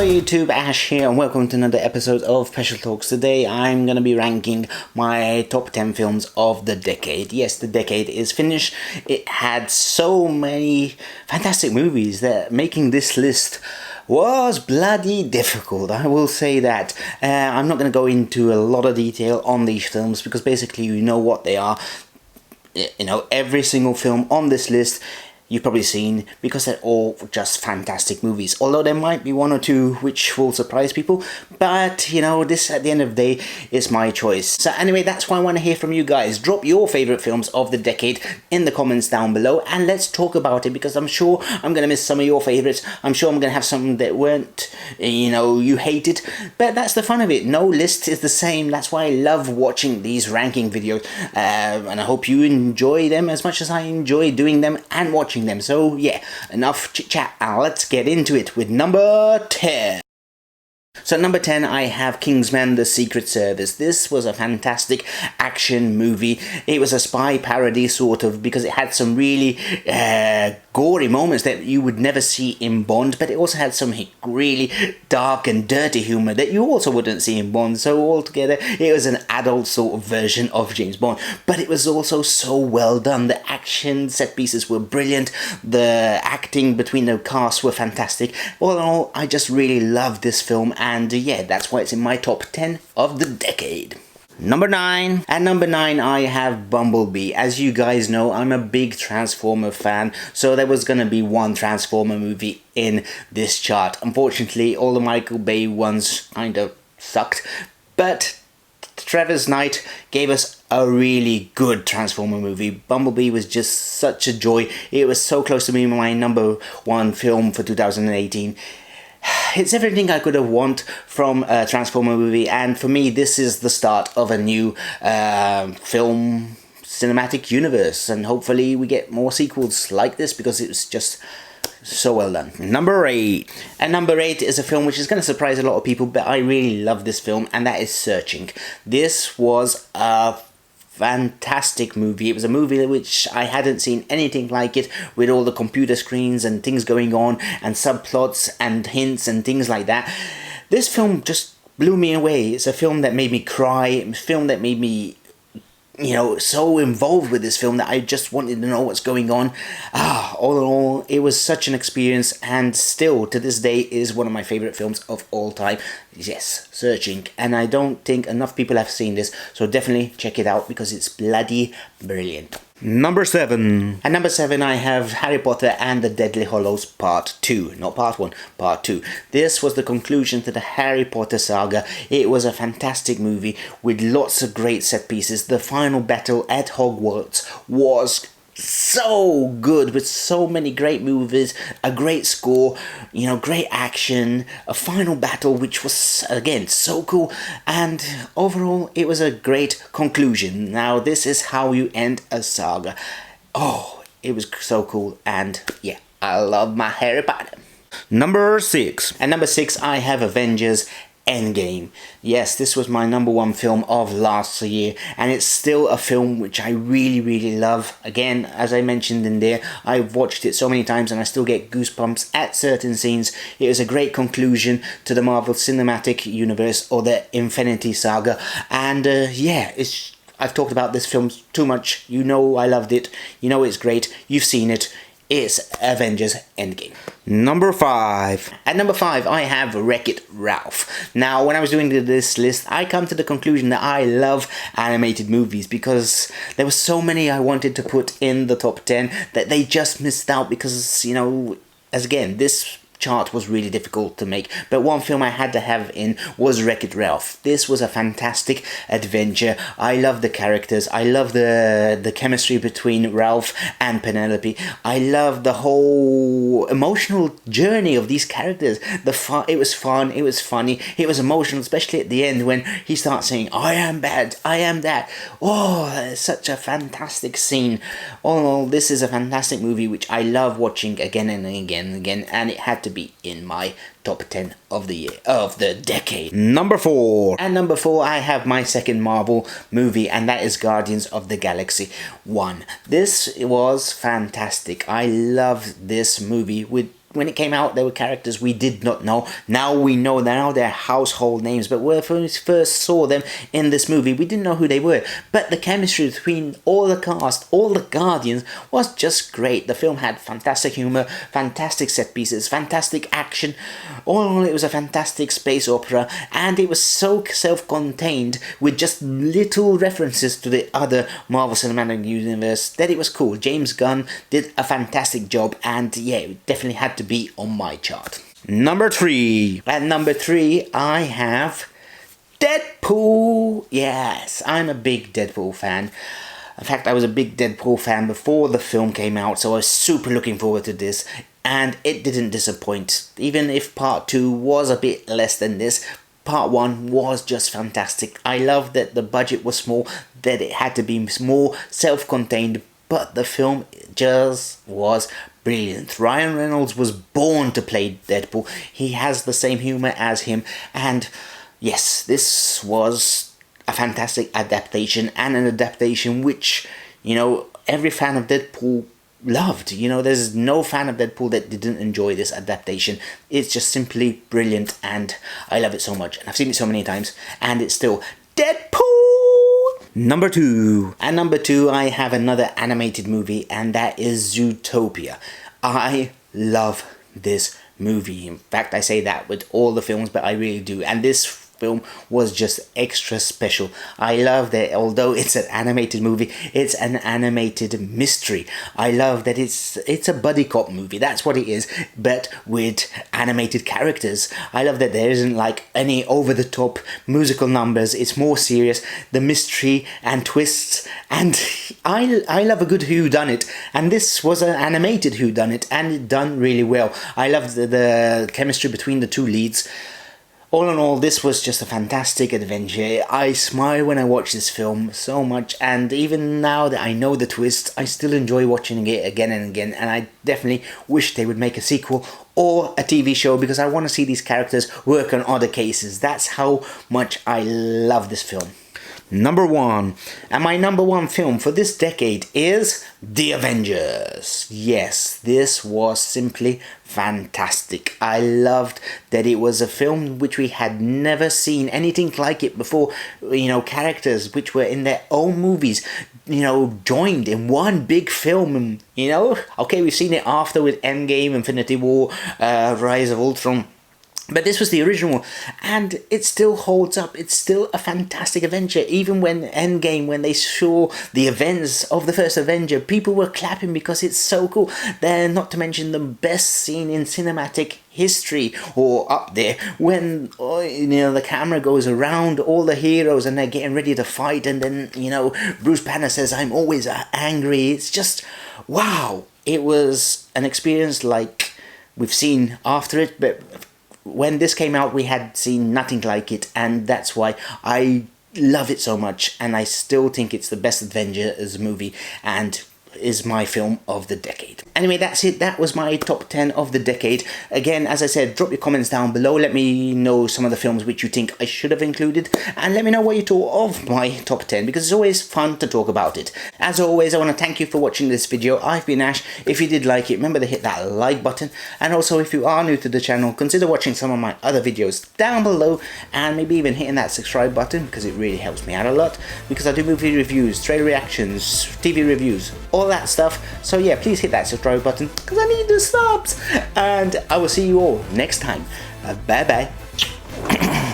Hello YouTube, Ash here and welcome to another episode of Special Talks. Today I'm going to be ranking my top 10 films of the decade. Yes, the decade is finished. It had so many fantastic movies that making this list was bloody difficult, I will say that. I'm not going to go into a lot of detail on these films because basically you know what they are. You know, every single film on this list you've probably seen because they're all just fantastic movies, although there might be one or two which will surprise people, but you know, this at the end of the day is my choice. So anyway, that's why I want to hear from you guys. Drop your favorite films of the decade in the comments down below and let's talk about it, because I'm sure I'm gonna miss some of your favorites. I'm sure I'm gonna have some that weren't, you know, you hated, but that's the fun of it. No list is the same. That's why I love watching these ranking videos, and I hope you enjoy them as much as I enjoy doing them and watching them. So yeah, enough chit chat, let's get into it with number 10. So number 10, I have Kingsman: The Secret Service. This was a fantastic action movie. It was a spy parody sort of, because it had some really gory moments that you would never see in Bond, but it also had some really dark and dirty humor that you also wouldn't see in Bond. So altogether, it was an adult sort of version of James Bond, but it was also so well done. The action set pieces were brilliant. The acting between the cast were fantastic. All in all, I just really loved this film, and yeah, that's why it's in my top 10 of the decade. Number 9. At number 9, I have Bumblebee. As you guys know, I'm a big Transformer fan, so there was gonna be one Transformer movie in this chart. Unfortunately, all the Michael Bay ones kind of sucked, but Travis Knight gave us a really good Transformer movie. Bumblebee was just such a joy. It was so close to being my number 1 film for 2018. It's everything I could have want from a Transformer movie, and for me this is the start of a new film cinematic universe, and hopefully we get more sequels like this because it was just so well done. Number 8. And number 8 is a film which is going to surprise a lot of people, but I really love this film, and that is Searching. This was a fantastic movie. It was a movie which I hadn't seen anything like it, with all the computer screens and things going on and subplots and hints and things like that. This film just blew me away. It's a film that made me cry. It's a film that made me, you know, so involved with this film that I just wanted to know what's going on. All in all, it was such an experience, and still to this day is one of my favorite films of all time. Yes, Searching, and I don't think enough people have seen this, so definitely check it out because it's bloody brilliant. Number 7. At number 7, I have Harry Potter and the Deathly Hallows Part 2. Not Part 1, Part 2. This was the conclusion to the Harry Potter saga. It was a fantastic movie with lots of great set pieces. The final battle at Hogwarts was so good, with so many great movies, a great score, you know, great action, a final battle which was again so cool, and overall it was a great conclusion. Now this is how you end a saga. Oh, it was so cool, and yeah, I love my Harry Potter. Number 6. At number 6, I have Avengers Endgame. Yes, this was my number 1 film of last year, and it's still a film which I really love. Again, as I mentioned in there, I've watched it so many times and I still get goosebumps at certain scenes. It was a great conclusion to the Marvel Cinematic Universe, or the Infinity Saga, and yeah, I've talked about this film too much. You know I loved it, you know it's great, you've seen it. It's Avengers Endgame. Number 5. At number 5, I have WreckIt Ralph. Now, when I was doing this list, I come to the conclusion that I love animated movies, because there were so many I wanted to put in the top 10 that they just missed out because, you know, as again, this chart was really difficult to make, but one film I had to have in was WreckIt Ralph. This was a fantastic adventure. I love the characters. I love the chemistry between Ralph and Penelope. I love the whole emotional journey of these characters. It was fun, it was funny, it was emotional, especially at the end when he starts saying, I am bad, I am that. Oh, it's such a fantastic scene. All in all, this is a fantastic movie which I love watching again and again and again, and it had to be in my top 10 of the year, of the decade. Number 4. At number 4, I have my second Marvel movie, and that is Guardians of the Galaxy 1. This was fantastic. I love this movie with when it came out, there were characters we did not know. Now we know, now they're household names, but when we first saw them in this movie, we didn't know who they were. But the chemistry between all the cast, all the Guardians, was just great. The film had fantastic humor, fantastic set pieces, fantastic action. All in all, it was a fantastic space opera, and it was so self-contained with just little references to the other Marvel Cinematic Universe that it was cool. James Gunn did a fantastic job, and yeah, it definitely had to be on my chart. Number 3. At number 3, I have Deadpool. Yes, I'm a big Deadpool fan. In fact, I was a big Deadpool fan before the film came out, so I was super looking forward to this, and it didn't disappoint. Even if part 2 was a bit less than this, part 1 was just fantastic. I love that the budget was small, that it had to be more self-contained, but the film just was brilliant. Ryan Reynolds was born to play Deadpool. He has the same humor as him, and yes, this was a fantastic adaptation, and an adaptation which, you know, every fan of Deadpool loved. You know, there's no fan of Deadpool that didn't enjoy this adaptation. It's just simply brilliant, and I love it so much, and I've seen it so many times, and it's still Deadpool! Number 2. At number 2, I have another animated movie, and that is Zootopia. I love this movie. In fact, I say that with all the films, but I really do. And this film was just extra special. I love that although it's an animated movie, it's an animated mystery. I love that it's a buddy cop movie. That's what it is, but with animated characters. I love that there isn't like any over-the-top musical numbers. It's more serious. The mystery and twists, and I love a good whodunit, and this was an animated whodunit, and it done really well. I love the chemistry between the two leads. All in all, this was just a fantastic adventure. I smile when I watch this film so much, and even now that I know the twist, I still enjoy watching it again and again, and I definitely wish they would make a sequel or a TV show, because I want to see these characters work on other cases. That's how much I love this film. Number 1. And my number 1 film for this decade is The Avengers. Yes, this was simply fantastic. I loved that it was a film which we had never seen anything like it before. You know, characters which were in their own movies, you know, joined in one big film. And, you know, okay, we've seen it after with Endgame, Infinity War, Rise of Ultron. But this was the original, and it still holds up. It's still a fantastic adventure. Even when Endgame, when they saw the events of the first Avenger, people were clapping because it's so cool. Then, not to mention the best scene in cinematic history, or up there, when you know, the camera goes around all the heroes and they're getting ready to fight, and then, you know, Bruce Banner says, "I'm always angry." It's just wow. It was an experience like we've seen after it, but when this came out, we had seen nothing like it, and that's why I love it so much, and I still think it's the best Avengers movie, and is my film of the decade. Anyway, that's it. That was my top 10 of the decade. Again, as I said, drop your comments down below. Let me know some of the films which you think I should have included, and let me know what you thought of my top 10, because it's always fun to talk about it. As always, I want to thank you for watching this video. I've been Ash. If you did like it, remember to hit that like button, and also if you are new to the channel, consider watching some of my other videos down below, and maybe even hitting that subscribe button, because it really helps me out a lot, because I do movie reviews, trailer reactions, TV reviews, all that stuff. So yeah, please hit that subscribe button, because I need the subs, and I will see you all next time. Bye bye.